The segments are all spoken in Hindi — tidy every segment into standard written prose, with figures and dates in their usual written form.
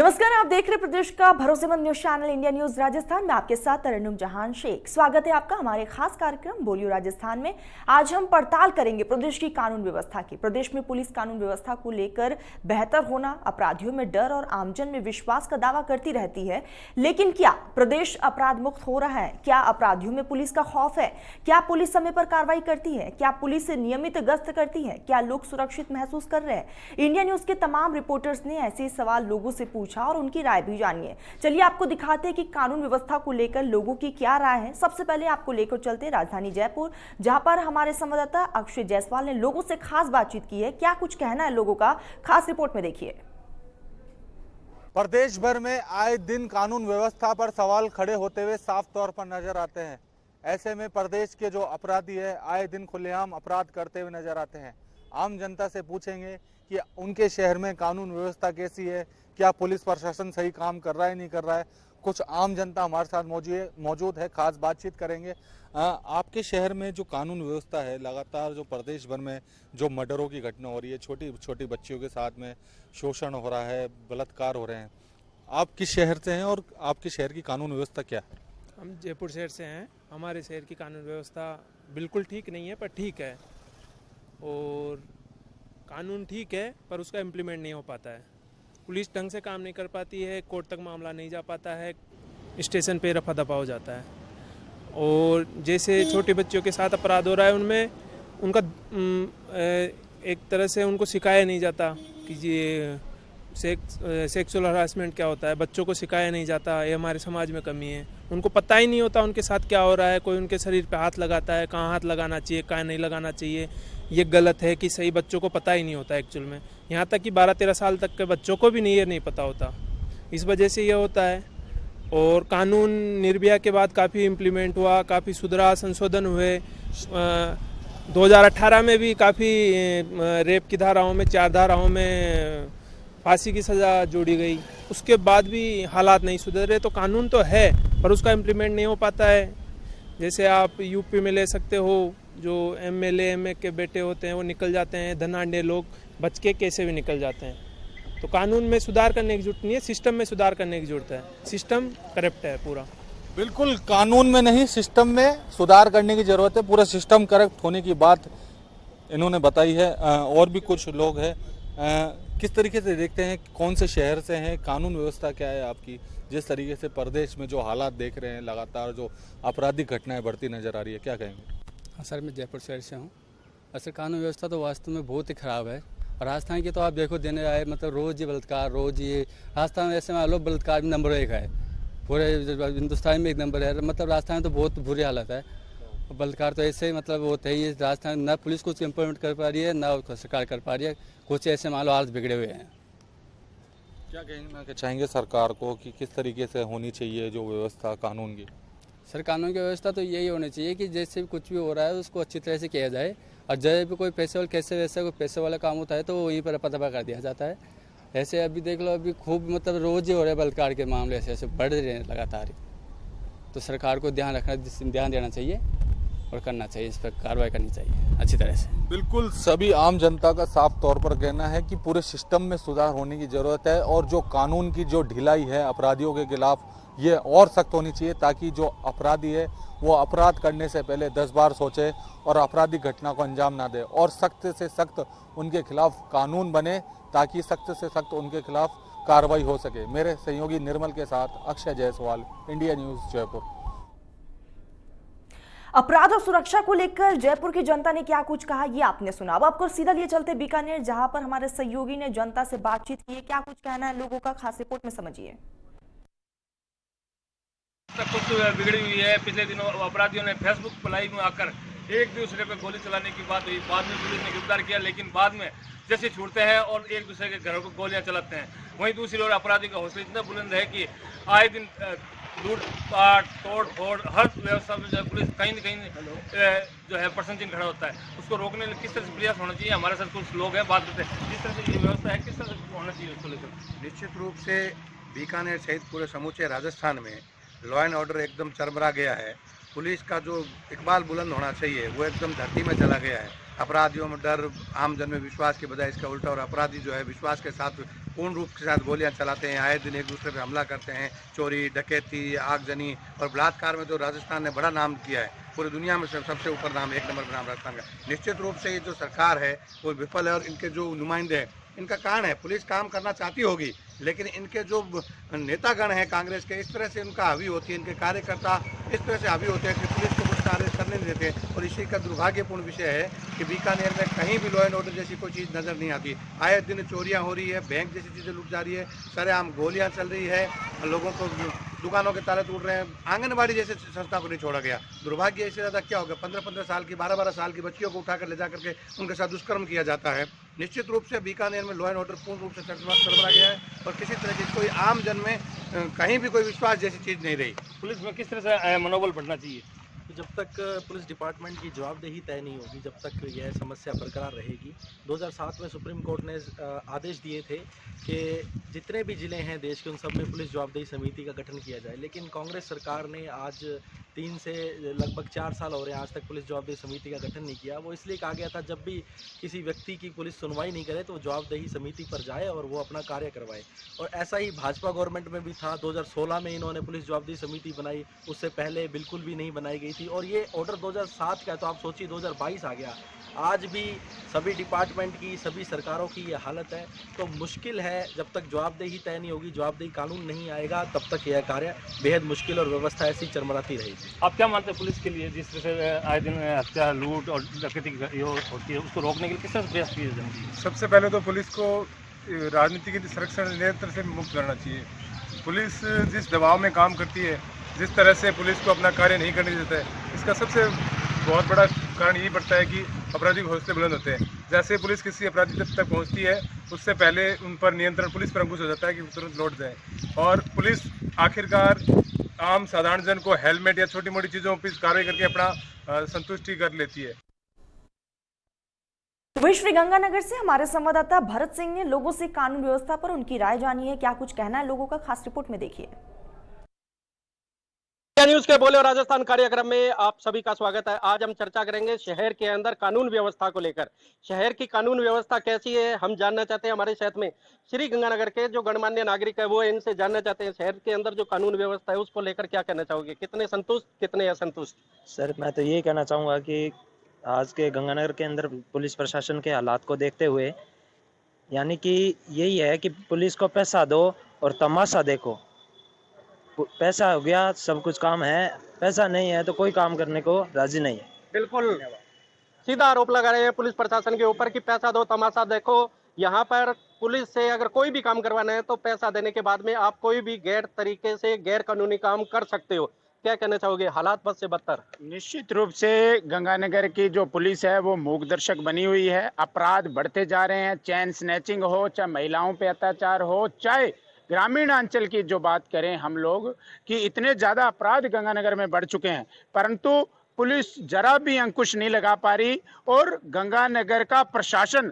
नमस्कार, आप देख रहे प्रदेश का भरोसेमंद news channel India news Rajasthan में। आपके साथ तरन्नुम जहान शेख। स्वागत है आपका हमारे खास कार्यक्रम बोलियो राजस्थान में। आज हम पड़ताल करेंगे प्रदेश की कानून व्यवस्था की। प्रदेश में पुलिस कानून व्यवस्था को लेकर बेहतर होना, अपराधियों में डर और आमजन में विश्वास का दावा करती रहती है, लेकिन क्या प्रदेश अपराध मुक्त हो रहा है? क्या अपराधियों में पुलिस का खौफ है? क्या पुलिस समय पर कार्रवाई करती है? क्या पुलिस नियमित गश्त करती है? क्या लोग सुरक्षित महसूस कर रहे हैं? इंडिया न्यूज के तमाम रिपोर्टर्स ने ऐसे सवाल लोगों से पूछा और उनकी राय भी जानिए। चलिए आपको दिखाते हैं कि कानून व्यवस्था को लेकर लोगों की क्या राय है। सबसे पहले आपको लेकर चलते राजधानी जयपुर, जहां पर हमारे संवाददाता अक्षय जायसवाल ने लोगों से खास बातचीत की है। क्या कुछ कहना है लोगों का, खास रिपोर्ट में देखिए। प्रदेश भर में आए दिन कानून व्यवस्था पर सवाल खड़े होते हुए साफ तौर पर नजर आते हैं। ऐसे में प्रदेश के जो अपराधी है आए दिन खुलेआम अपराध करते हुए नजर आते हैं। आम जनता से पूछेंगे कि उनके शहर में कानून व्यवस्था कैसी है, क्या पुलिस प्रशासन सही काम कर रहा है, नहीं कर रहा है। कुछ आम जनता हमारे साथ मौजूद है, खास बातचीत करेंगे। आपके शहर में जो कानून व्यवस्था है, लगातार जो प्रदेश भर में जो मर्डरों की घटना हो रही है, छोटी छोटी बच्चियों के साथ में शोषण हो रहा है, बलात्कार हो रहे हैं, आप किस शहर से हैं और आपके शहर की कानून व्यवस्था क्या है? हम जयपुर शहर से हैं। हमारे शहर की कानून व्यवस्था बिल्कुल ठीक नहीं है, पर ठीक है। और कानून ठीक है पर उसका इम्प्लीमेंट नहीं हो पाता है। पुलिस ढंग से काम नहीं कर पाती है, कोर्ट तक मामला नहीं जा पाता है, स्टेशन पे रफा दफा हो जाता है। और जैसे छोटे बच्चों के साथ अपराध हो रहा है, उनमें उनका एक तरह से उनको सिखाया नहीं जाता कि ये सेक्सुअल हरासमेंट क्या होता है। बच्चों को सिखाया नहीं जाता, ये हमारे समाज में कमी है। उनको पता ही नहीं होता उनके साथ क्या हो रहा है। कोई उनके शरीर पे हाथ लगाता है, कहाँ हाथ लगाना चाहिए, कहाँ नहीं लगाना चाहिए, ये गलत है कि सही, बच्चों को पता ही नहीं होता एक्चुअल में। यहाँ तक कि 12-13 साल तक के बच्चों को भी नहीं पता होता। इस वजह से ये होता है। और कानून निर्भया के बाद काफ़ी इम्प्लीमेंट हुआ, काफ़ी सुधरा, संशोधन हुए। 2018 में भी काफ़ी रेप की धाराओं में, 4 धाराओं में फांसी की सज़ा जोड़ी गई। उसके बाद भी हालात नहीं सुधरे। तो कानून तो है पर उसका इम्प्लीमेंट नहीं हो पाता है। जैसे आप यूपी में ले सकते हो, जो एमएलए एमए के बेटे होते हैं वो निकल जाते हैं, धनाढ़ लोग बच के कैसे भी निकल जाते हैं। तो कानून में सुधार करने की जरूरत नहीं है, सिस्टम में सुधार करने की जरूरत है। सिस्टम करप्ट है पूरा। बिल्कुल, कानून में नहीं सिस्टम में सुधार करने की जरूरत है। पूरा सिस्टम करप्ट होने की बात इन्होंने बताई है। और भी कुछ लोग हैं। किस तरीके से देखते हैं, कौन से शहर से हैं, कानून व्यवस्था क्या है आपकी? जिस तरीके से प्रदेश में जो हालात देख रहे हैं, लगातार जो आपराधिक घटनाएं बढ़ती नजर आ रही है, क्या कहेंगे? हाँ सर, मैं जयपुर शहर से हूँ। असल कानून व्यवस्था तो वास्तव में बहुत ही ख़राब है। और राजस्थान की तो आप देखो देने आए, मतलब रोज़ ये बलात्कार, रोज़ ये राजस्थान में ऐसे मान लो बलात्कार भी नंबर 1 है, पूरे हिंदुस्तान में 1 नंबर है। मतलब राजस्थान में तो बहुत बुरी हालत है। बलात्कार तो ऐसे मतलब होते ही राजस्थान, ना पुलिस कुछ इम्प्लीमेंट कर पा रही है, ना सरकार कर पा रही है। कुछ ऐसे मान लो हालत बिगड़े हुए हैं। क्या कहना चाहेंगे सरकार को कि किस तरीके से होनी चाहिए जो व्यवस्था कानून की? सर, कानून की व्यवस्था तो यही होनी चाहिए कि जैसे भी कुछ भी हो रहा है उसको अच्छी तरह से किया जाए। और जब भी कोई पैसे वाला कैसे वैसे कोई पैसे वाला काम होता है तो वहीं पर रफा कर दिया जाता है। ऐसे अभी देख लो, अभी खूब मतलब रोज़ ही हो रहे बलात्कार के मामले, ऐसे बढ़ रहे हैं लगातार। तो सरकार को ध्यान देना चाहिए और करना चाहिए, इस पर कार्रवाई करनी चाहिए अच्छी तरह से। बिल्कुल, सभी आम जनता का साफ तौर पर कहना है कि पूरे सिस्टम में सुधार होने की ज़रूरत है और जो कानून की जो ढिलाई है अपराधियों के खिलाफ, ये और सख्त होनी चाहिए, ताकि जो अपराधी है वो अपराध करने से पहले 10 बार सोचे और आपराधिक घटना को अंजाम ना दे। और सख्त से सख्त उनके खिलाफ कानून बने ताकि सख्त से सख्त उनके खिलाफ कार्रवाई हो सके। मेरे सहयोगी निर्मल के साथ अक्षय जायसवाल, इंडिया न्यूज़ जयपुर। अपराध और सुरक्षा को लेकर जयपुर की जनता ने क्या कुछ कहा, ये आपने सुना। अब आपको सीधा लिए चलते बीकानेर, जहां पर हमारे सहयोगी ने जनता से बातचीत की है। क्या कुछ कहना है लोगों का, खास रिपोर्ट में समझिए। कुछ बिगड़ी हुई है। पिछले दिनों अपराधियों ने फेसबुक पर लाइव में आकर एक दूसरे पे गोली चलाने की बात हुई। बाद में पुलिस ने गिरफ्तार किया, लेकिन बाद में जैसे छूटते हैं और एक दूसरे के घरों को गोलियां चलाते हैं। वहीं दूसरी ओर अपराधी का हौसला इतना बुलंद है कि आए दिन लूटपाट, तोड़ फोड़, हर व्यवस्था में जो पुलिस कहीं न कहीं जो है प्रसन्नचिन्ह खड़ा होता है। उसको रोकने के किस तरह से प्रयास होना चाहिए? हमारे साथ कुछ लोग हैं, बात करते हैं। जिस तरह से ये व्यवस्था है, किस तरह से होना चाहिए उसको लेकर? निश्चित रूप से बीकानेर सहित पूरे समूचे राजस्थान में लॉ एंड ऑर्डर एकदम चरमरा गया है। पुलिस का जो इकबाल बुलंद होना चाहिए वो एकदम धरती में चला गया है। अपराधियों में डर, आम जन में विश्वास के बजाय इसका उल्टा, और अपराधी जो है विश्वास के साथ पूर्ण रूप के साथ गोलियां चलाते हैं, आए दिन एक दूसरे पे हमला करते हैं। चोरी, डकैती, आगजनी और बलात्कार में जो राजस्थान ने बड़ा नाम किया है, पूरी दुनिया में सबसे ऊपर नाम, एक नंबर पर नाम राजस्थान का। निश्चित रूप से ये जो सरकार है वो विफल है, और इनके जो नुमाइंदे हैं इनका कारण है, पुलिस काम करना चाहती होगी लेकिन इनके जो नेतागण हैं कांग्रेस के, इस तरह से उनका हावी होती है, इनके कार्यकर्ता इस तरह से हावी होते हैं कि पुलिस को कुछ कार्य करने नहीं देते। और इसी का दुर्भाग्यपूर्ण विषय है कि बीकानेर में कहीं भी लॉ एंड ऑर्डर जैसी कोई चीज़ नज़र नहीं आती। आए दिन चोरियां हो रही है, बैंक जैसी चीज़ें लूट जा रही है, सरेआम गोलियां चल रही है, लोगों को दुकानों के ताले टूट रहे हैं, आंगनबाड़ी जैसे संस्था को नहीं छोड़ा गया। दुर्भाग्य इससे ज़्यादा क्या होगा, 15-15 साल की, 12-12 साल की बच्चियों को उठाकर ले जा करके उनके साथ दुष्कर्म किया जाता है। निश्चित रूप से बीकानेर में लॉ एंड ऑर्डर पूर्ण रूप से चरमरा गया है, और किसी तरह की कोई आम जन में कहीं भी कोई विश्वास जैसी चीज़ नहीं रही। पुलिस में किस तरह से मनोबल बढ़ना चाहिए? तो जब तक पुलिस डिपार्टमेंट की जवाबदेही तय नहीं होगी, जब तक यह समस्या बरकरार रहेगी। 2007 में सुप्रीम कोर्ट ने आदेश दिए थे कि जितने भी ज़िले हैं देश के, उन सब में पुलिस जवाबदेही समिति का गठन किया जाए, लेकिन कांग्रेस सरकार ने आज 3 से लगभग 4 साल हो रहे हैं आज तक पुलिस जवाबदेही समिति का गठन नहीं किया। वो इसलिए कहा गया था जब भी किसी व्यक्ति की पुलिस सुनवाई नहीं करे तो वो जवाबदेही समिति पर जाए और वो अपना कार्य करवाए। और ऐसा ही भाजपा गवर्नमेंट में भी था। 2016 में इन्होंने पुलिस जवाबदेही समिति बनाई, उससे पहले बिल्कुल भी नहीं बनाई गई थी। और ये ऑर्डर 2007 का है, तो आप सोचिए 2022 आ गया, आज भी सभी डिपार्टमेंट की, सभी सरकारों की ये हालत है। तो मुश्किल है, जब तक जवाबदेही तय नहीं होगी, जवाबदेही कानून नहीं आएगा, तब तक यह कार्य बेहद मुश्किल और व्यवस्था ऐसी चरमराती रहेगी। आप क्या मानते हैं पुलिस के लिए जिस तरह से आए दिन हत्या, लूट और डकैती होती है, उसको रोकने के लिए किस तरह से प्रयास किए जाने चाहिए? सबसे पहले तो पुलिस को राजनीति के संरक्षण नियंत्रण से मुक्त करना चाहिए। पुलिस जिस दबाव में काम करती है, जिस तरह से पुलिस को अपना कार्य नहीं करने देता है, इसका सबसे बहुत बड़ा कारण यही पड़ता है कि अपराधी के हौसले बुलंद होते हैं। जैसे पुलिस किसी अपराधी तक पहुंचती है, उससे पहले उन पर नियंत्रण पुलिस पर अंकुश हो जाता है कि तुरंत लौट जाए, और पुलिस आखिरकार आम साधारण जन को हेलमेट या छोटी मोटी चीज़ों पर कार्रवाई करके अपना संतुष्टि कर लेती है। श्रीगंगानगर से हमारे संवाददाता भरत सिंह ने लोगों से कानून व्यवस्था पर उनकी राय जानी है। क्या कुछ कहना है लोगों का, खास रिपोर्ट में देखिए। न्यूज के बोले राजस्थान कार्यक्रम में आप सभी का स्वागत है। आज हम चर्चा करेंगे शहर के अंदर कानून व्यवस्था को लेकर। शहर की कानून व्यवस्था कैसी है हम जानना चाहते हैं। हमारे शहर में श्रीगंगानगर के जो गणमान्य नागरिक है वो इनसे जानना चाहते हैं शहर के अंदर जो कानून व्यवस्था है उसको लेकर क्या कहना चाहोगे, कितने संतुष्ट कितने असंतुष्ट? सर मैं तो ये कहना चाहूँगा कि आज के गंगानगर के अंदर पुलिस प्रशासन के हालात को देखते हुए, यानी कि यही है कि पुलिस को पैसा दो और तमाशा देखो। पैसा हो गया सब कुछ काम है, पैसा नहीं है तो कोई काम करने को राजी नहीं है। बिल्कुल सीधा आरोप लगा रहे हैं पुलिस प्रशासन के ऊपर कि पैसा दो तमाशा देखो। यहाँ पर पुलिस से अगर कोई भी काम करवाना है तो पैसा देने के बाद में आप कोई भी गैर तरीके से गैर कानूनी काम कर सकते हो। क्या कहना चाहोगे, हालात बद से बदतर? निश्चित रूप से गंगानगर की जो पुलिस है वो मूकदर्शक बनी हुई है। अपराध बढ़ते जा रहे हैं, चैन स्नैचिंग हो, चाहे महिलाओं पे अत्याचार हो, चाहे ग्रामीण अंचल की जो बात करें हम लोग कि इतने ज़्यादा अपराध गंगानगर में बढ़ चुके हैं, परंतु पुलिस जरा भी अंकुश नहीं लगा पा रही। और गंगानगर का प्रशासन,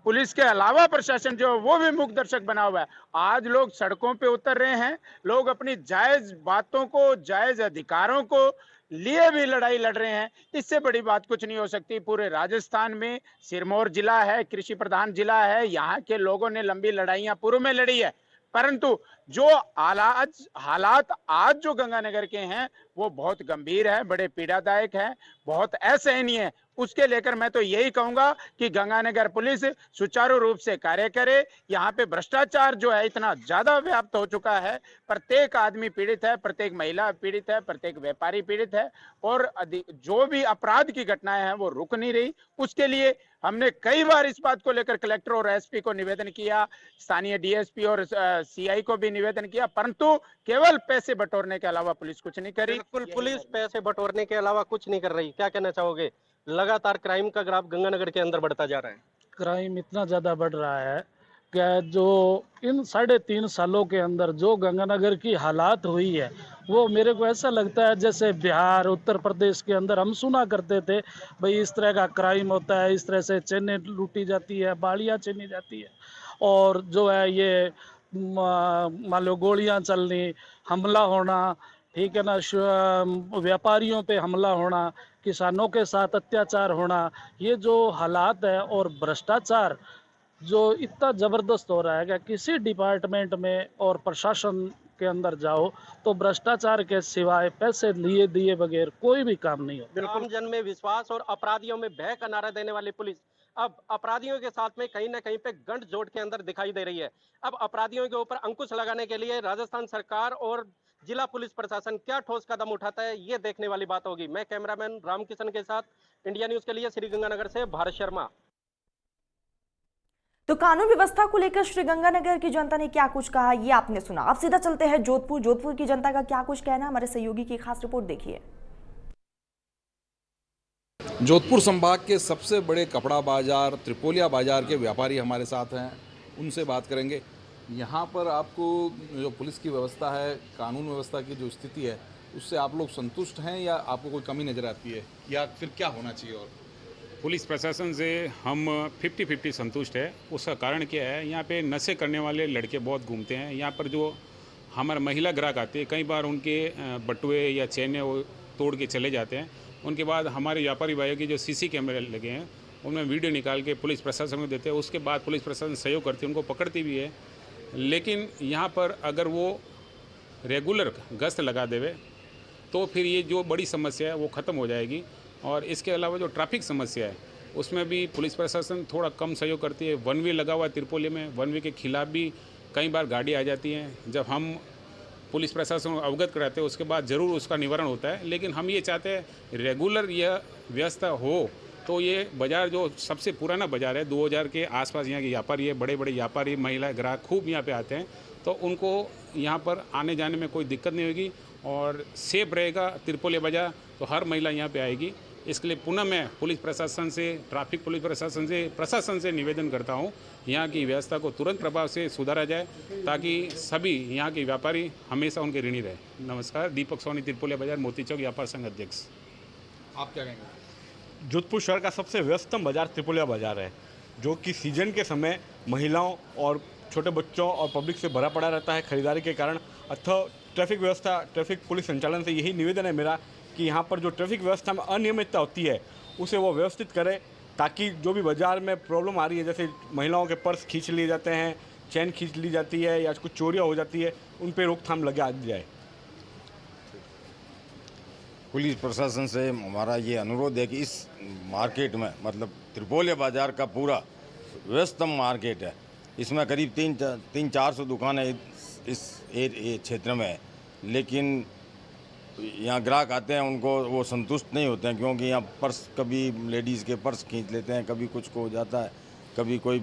पुलिस के अलावा प्रशासन जो वो भी मूकदर्शक बना हुआ है। आज लोग सड़कों पे उतर रहे हैं, लोग अपनी जायज़ बातों को, जायज़ अधिकारों को लिए भी लड़ाई लड़ रहे हैं। इससे बड़ी बात कुछ नहीं हो सकती। पूरे राजस्थान में सिरमौर जिला है, कृषि प्रधान जिला है, यहाँ के लोगों ने लंबी लड़ाइयाँ पूर्व में लड़ी है, परंतु जो हालात आज जो गंगानगर के हैं वो बहुत गंभीर है, बड़े पीड़ादायक है, बहुत असहनीय है। उसके लेकर मैं तो यही कहूंगा कि गंगानगर पुलिस सुचारू रूप से कार्य करे। यहाँ पे भ्रष्टाचार जो है इतना ज्यादा व्याप्त हो चुका है, प्रत्येक आदमी पीड़ित है, प्रत्येक महिला पीड़ित है, प्रत्येक व्यापारी पीड़ित है, और जो भी अपराध की घटनाएं हैं वो रुक नहीं रही। उसके लिए हमने कई बार इस बात को लेकर कलेक्टर और एसपी को निवेदन किया, स्थानीय डीएसपी और सीआई को भी निवेदन किया, परंतु केवल पैसे बटोरने के अलावा पुलिस कुछ नहीं करी। बिल्कुल, पुलिस पैसे बटोरने के अलावा कुछ नहीं कर रही। क्या कहना चाहोगे, लगातार क्राइम का ग्राफ गंगानगर के अंदर बढ़ता जा रहा है? क्राइम इतना ज़्यादा बढ़ रहा है कि जो इन 3.5 सालों के अंदर जो गंगानगर की हालात हुई है वो मेरे को ऐसा लगता है जैसे बिहार, उत्तर प्रदेश के अंदर हम सुना करते थे भाई इस तरह का क्राइम होता है, इस तरह से चेनें लूटी जाती है, बाड़ियाँ छीनी जाती है, और जो है ये मान लो गोलियाँ चलनी, हमला होना, ठीक है ना, व्यापारियों पे हमला होना, किसानों के साथ अत्याचार होना, ये जो हालात है और भ्रष्टाचार जो इतना ज़बरदस्त हो रहा है कि किसी डिपार्टमेंट में और प्रशासन के अंदर जाओ तो भ्रष्टाचार के सिवाय पैसे लिए दिए बगैर कोई भी काम नहीं हो। आम जन में विश्वास और अपराधियों में भय का नारा देने वाली पुलिस अब अपराधियों के साथ में कहीं ना कहीं पे गठजोड़ के अंदर दिखाई दे रही है। अब अपराधियों के ऊपर अंकुश लगाने के लिए राजस्थान सरकार और जिला पुलिस प्रशासन क्या ठोस कदम उठाता है, ये देखने वाली बात होगी। मैं कैमरामैन रामकिशन के साथ इंडिया न्यूज के लिए श्रीगंगानगर से भारत शर्मा। तो कानून व्यवस्था को लेकर श्रीगंगानगर की जनता ने क्या कुछ कहा, ये आपने सुना। अब सीधा चलते हैं जोधपुर की जनता का क्या कुछ कहना, हमारे सहयोगी की खास रिपोर्ट देखिए। जोधपुर संभाग के सबसे बड़े कपड़ा बाजार त्रिपोलिया बाजार के व्यापारी हमारे साथ हैं, उनसे बात करेंगे। यहाँ पर आपको जो पुलिस की व्यवस्था है, कानून व्यवस्था की जो स्थिति है, उससे आप लोग संतुष्ट हैं या आपको कोई कमी नज़र आती है, या फिर क्या होना चाहिए? और पुलिस प्रशासन से हम 50-50 संतुष्ट है। उसका कारण क्या है, यहाँ पे नशे करने वाले लड़के बहुत घूमते हैं। यहाँ पर जो हमारे महिला ग्राहक आते हैं, कई बार उनके बटुए या चैने वो तोड़ के चले जाते हैं। उनके बाद हमारे व्यापारी भाइयों की जो सीसी कैमरे लगे हैं, उनमें वीडियो निकाल के पुलिस प्रशासन को देते हैं। उसके बाद पुलिस प्रशासन सहयोग करती है, उनको पकड़ती भी है। लेकिन यहाँ पर अगर वो रेगुलर गश्त लगा देवे तो फिर ये जो बड़ी समस्या है वो ख़त्म हो जाएगी। और इसके अलावा जो ट्रैफिक समस्या है उसमें भी पुलिस प्रशासन थोड़ा कम सहयोग करती है। वन वे लगा हुआ है त्रिपोली में, वन वे के खिलाफ भी कई बार गाड़ी आ जाती हैं। जब हम पुलिस प्रशासन को अवगत कराते हैं उसके बाद ज़रूर उसका निवारण होता है। लेकिन हम ये चाहते हैं रेगुलर यह व्यवस्था हो तो ये बाज़ार जो सबसे पुराना बाज़ार है, 2000 के आसपास यहाँ के व्यापारी है, बड़े बड़े व्यापारी, महिला ग्राहक खूब यहाँ पे आते हैं, तो उनको यहाँ पर आने जाने में कोई दिक्कत नहीं होगी और सेफ रहेगा त्रिपोलिया बाज़ार। तो हर महिला यहाँ पे आएगी। इसके लिए पुनः मैं पुलिस प्रशासन से, ट्रैफिक पुलिस प्रशासन से निवेदन करता हूँ, यहाँ की व्यवस्था को तुरंत प्रभाव से सुधारा जाए ताकि सभी यहाँ के व्यापारी हमेशा उनके ऋणी रहे। नमस्कार, दीपक सोनी, त्रिपोलिया बाजार, मोती चौक व्यापार संघ अध्यक्ष। आप क्या कहेंगे? जोधपुर शहर का सबसे व्यस्तम बाजार त्रिपोलिया बाजार है, जो कि सीजन के समय महिलाओं और छोटे बच्चों और पब्लिक से भरा पड़ा रहता है खरीदारी के कारण। अथवा ट्रैफिक व्यवस्था, ट्रैफिक पुलिस संचालन से यही निवेदन है मेरा कि यहाँ पर जो ट्रैफिक व्यवस्था में अनियमितता होती है उसे वो व्यवस्थित करे, ताकि जो भी बाज़ार में प्रॉब्लम आ रही है, जैसे महिलाओं के पर्स खींच लिए जाते हैं, चैन खींच ली जाती है या कुछ चोरियाँ हो जाती है, उन पर रोकथाम लगा दी जाए। पुलिस प्रशासन से हमारा ये अनुरोध है कि इस मार्केट में, मतलब त्रिपोलिया बाज़ार का पूरा व्यस्तम मार्केट है, इसमें करीब 300-400 दुकानें इस क्षेत्र में है, लेकिन यहाँ ग्राहक आते हैं, उनको वो संतुष्ट नहीं होते हैं, क्योंकि यहाँ पर्स, कभी लेडीज़ के पर्स खींच लेते हैं, कभी कुछ को हो जाता है, कभी कोई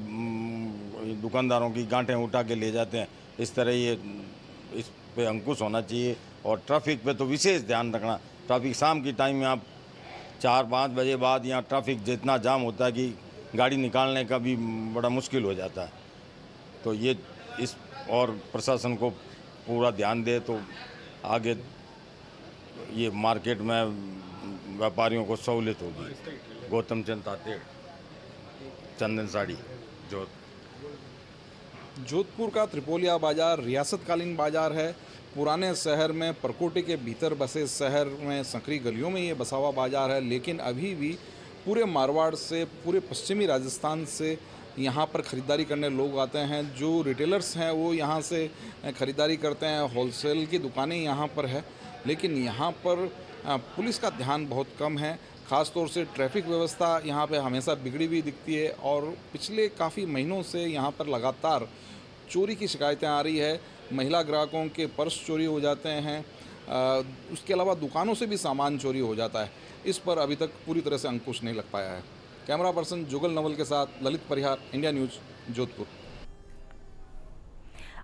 दुकानदारों की गांठें उठा के ले जाते हैं। इस तरह ये इस पे अंकुश होना चाहिए और ट्रैफिक पे तो विशेष ध्यान रखना। ट्रैफिक शाम की टाइम में आप 4-5 बजे बाद यहाँ ट्रैफिक जितना जाम होता है कि गाड़ी निकालने का भी बड़ा मुश्किल हो जाता है। तो ये इस और प्रशासन को पूरा ध्यान दे तो आगे ये मार्केट में व्यापारियों को सहूलियत होगी। गौतम चंद तातेड़, चंदन साड़ी, जोधपुर का त्रिपोलिया बाजार रियासतकालीन बाजार है। पुराने शहर में परकोटे के भीतर बसे शहर में संकरी गलियों में ये बसा हुआ बाजार है, लेकिन अभी भी पूरे मारवाड़ से, पूरे पश्चिमी राजस्थान से यहाँ पर ख़रीदारी करने लोग आते हैं। जो रिटेलर्स हैं वो यहाँ से ख़रीदारी करते हैं, होलसेल की दुकानें यहाँ पर है, लेकिन यहाँ पर पुलिस का ध्यान बहुत कम है। ख़ास तौर से ट्रैफिक व्यवस्था यहाँ पे हमेशा बिगड़ी हुई दिखती है और पिछले काफ़ी महीनों से यहाँ पर लगातार चोरी की शिकायतें आ रही है। महिला ग्राहकों के पर्स चोरी हो जाते हैं, उसके अलावा दुकानों से भी सामान चोरी हो जाता है। इस पर अभी तक पूरी तरह से अंकुश नहीं लग पाया है। कैमरा पर्सन जुगल नवल के साथ ललित परिहार, इंडिया न्यूज़, जोधपुर।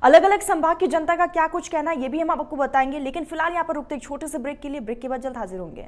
अलग अलग संभाग की जनता का क्या कुछ कहना, ये भी हम आपको बताएंगे, लेकिन फिलहाल यहाँ पर रुकते एक छोटे से ब्रेक के लिए। ब्रेक के बाद जल्द हाजिर होंगे।